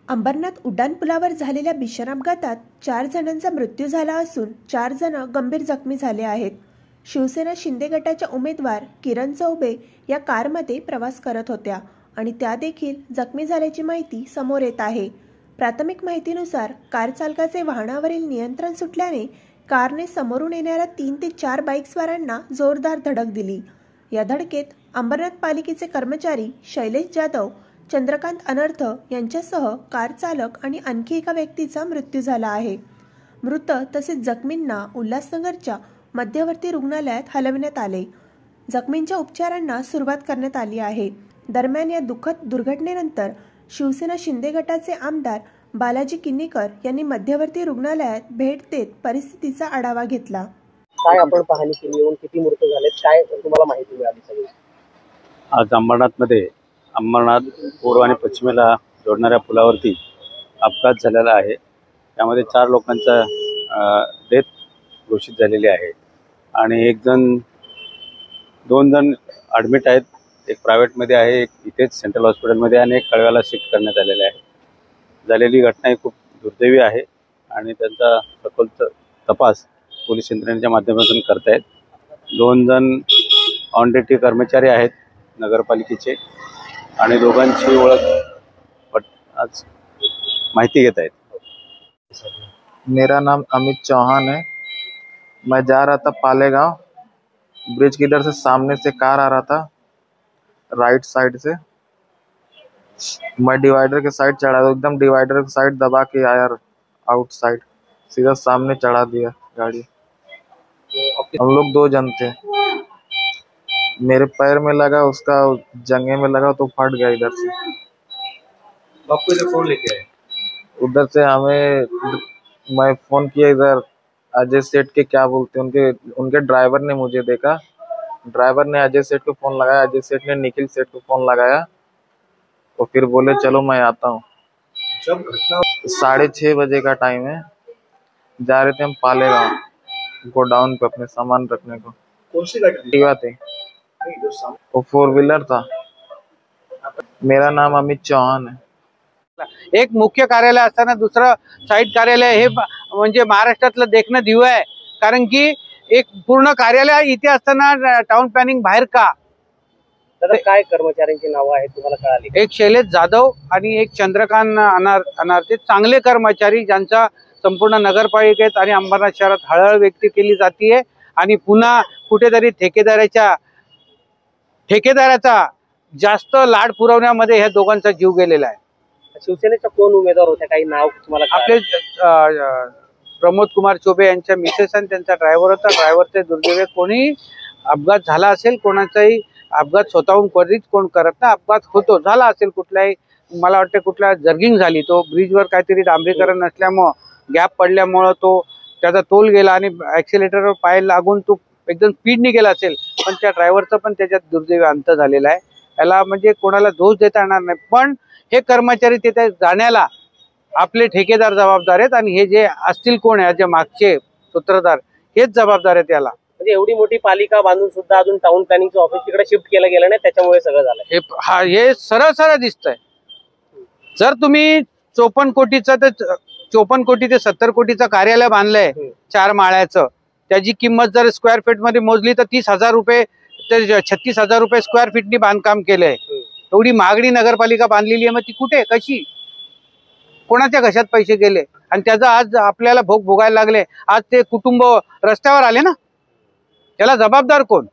अंबरनाथ उड्डाणपुलावर झालेल्या भीषण अपघातात 4 जणांचा मृत्यू झाला असून 4 जण गंभीर जखमी झाले आहेत। शिवसेना शिंदे गटाच्या उमेदवार किरण चौबे या कारमध्ये प्रवास करत होत्या आणि त्या देखील जखमी झाल्याची माहिती समोर येत आहे। प्राथमिक माहितीनुसार कार चालकाचे वाहनावरील नियंत्रण सुटल्याने कारने समोरून येणाऱ्या 3 ते 4 बाईकस्वारांना जोरदार धडक दिली। या धडकेत अंबरनाथ पालिकेचे कर्मचारी शैलेश जाधव, चंद्रकांत अनर्थ यांच्यासह कार चालक आणि आणखी एका व्यक्तीचा मृत्यू झाला आहे। मृत तसेच जखमींना उल्हासनगरच्या मध्यवर्ती रुग्णालयात हलविण्यात आले। जखमींच्या उपचारांना सुरुवात करण्यात आली आहे। दरम्यान या दुःखद दुर्घटनेनंतर शिवसेना शिंदे गटाचे आमदार बालाजी किनीकर यांनी मध्यवर्ती रुग्णालयात भेट देत परिस्थितीचा आढावा घेतला। काय आपण पाहणी केली आणि किती मृत झाले काय तुम्हाला माहिती मिळाली सगळी? आज अंबरनाथमध्ये अंबरनाथ पूर्व आणि पश्चिमेला जोडणाऱ्या पुलावरती अपघात झालेला आहे। त्यामध्ये 4 लोकांचा डेथ घोषित झालेली आहे आणि 2 जण ॲडमिट आहेत। एक प्रायव्हेटमध्ये आहे, एक इथेच सेंट्रल हॉस्पिटलमध्ये आणि एक कळव्याला शिफ्ट करण्यात आलेले आहे। झालेली घटना ही खूप दुर्दैवी आहे आणि त्यांचा सखोल तपास पोलीस यंत्रणेच्या माध्यमातून करतायत। 2 जण ऑन ड्युटी कर्मचारी आहेत नगरपालिकेचे आणि दोघांची ओळख आज माहिती घेत आहेत। मेरा नाम अमित चौहान है। मैं जा रहा था पालेगांव, ब्रिज की इधर से सामने से कार आ रहा था राइट साइड से। मैं डिवाइडर के साइड चढ़ा, एकदम डिवाइडर के साइड दबा के आया आउट साइड, सीधा सामने चढ़ा दिया गाड़ी। हम लोग 2 जन थे, मेरे पैर में लगा, उसका जंघे में लगा तो फट गया इधर से। आपको इधर फोन लेके आए? उधर से मैं फोन किया इधर अजय सेठ के क्या बोलते हैं उनके ड्राइवर ने मुझे देखा। ड्राइवर ने अजय सेठ को फोन लगाया, अजय सेठ ने निखिल सेठ को फोन लगाया और फिर बोले चलो मैं आता हूँ। जब घटना 6:30 बजे का टाइम है, जा रहे थे हम पालेगांव गोडाउन पे अपने सामान रखने को। कौन सी गाड़ी टीवा थे, वो 4 व्हीलर था। मेरा नाम अमित चौहान है। एक मुख्य कार्यालय असताना दुसरं साईड कार्यालय हे म्हणजे महाराष्ट्रातलं देखणं दिव आहे। कारण की एक पूर्ण कार्यालय इथे असताना टाउन प्लॅनिंग बाहेर का? तर काय कर्मचाऱ्यांची नाव आहेत तुम्हाला कळाली? एक शैलेश जाधव आणि एक चंद्रकांत अनार्थे, चांगले कर्मचारी ज्यांचा संपूर्ण नगरपालिकेत आणि अंबरनाथ शहरात हळहळ व्यक्त केली जाते आणि पुन्हा कुठेतरी ठेकेदाराचा जास्त लाड पुरवण्यामध्ये ह्या दोघांचा जीव गेलेला आहे। शिवसेनेचा कोण उमेदवार होता, काही नाव तुम्हाला? आपले प्रमोद कुमार चौबे यांच्या मिसेस आणि त्यांचा ड्रायव्हर होता। ड्रायव्हरचे दुर्दैव, कोणी अपघात झाला असेल, कोणाचाही अपघात स्वतःहून कधीच कोण करत ना, अपघात होतो, झाला असेल कुठलाही, मला वाटतं कुठला जर्गिंग झाली, तो ब्रिजवर काहीतरी डांबरीकरण नसल्यामुळं गॅप पडल्यामुळं तो त्याचा तोल गेला आणि ॲक्सिलेटरवर पाय लागून तो एकदम स्पीडने गेला असेल, पण त्या ड्रायव्हरचा पण त्याच्यात दुर्दैवी अंत झालेला आहे। याला म्हणजे कोणाला दोष देता येणार नाही, पण हे कर्मचारी तिथे जाण्याला आपले ठेकेदार जबाबदार आहेत आणि हे जे असतील कोण आहे, जे मागचे सूत्रधार, हेच जबाबदार आहेत याला। म्हणजे एवढी मोठी पालिका बांधून सुद्धा अजून टाउन प्लॅनिंगचं ऑफिस तिकडे शिफ्ट केलं गेलं नाही, त्याच्यामुळे सगळं झालं हे सरळ दिसतंय। जर तुम्ही 54 कोटीचं तर 54 कोटी ते 70 कोटीचं कार्यालय बांधलंय 4 माळ्याचं, त्याची किंमत जर स्क्वेअर फीट मध्ये मोजली तर 30,000 रुपये ते 36,000 रुपये स्क्वेअर फीटनी बांधकाम केलंय। एवढी महागडी नगरपालिका बांधलेली आहे, मग ती कुठे, कशी, कोणाच्या घशात पैसे गेले आणि त्याचा आज आपल्याला भोग भोगायला लागले। आज ते कुटुंब रस्त्यावर आले ना, त्याला जबाबदार कोण?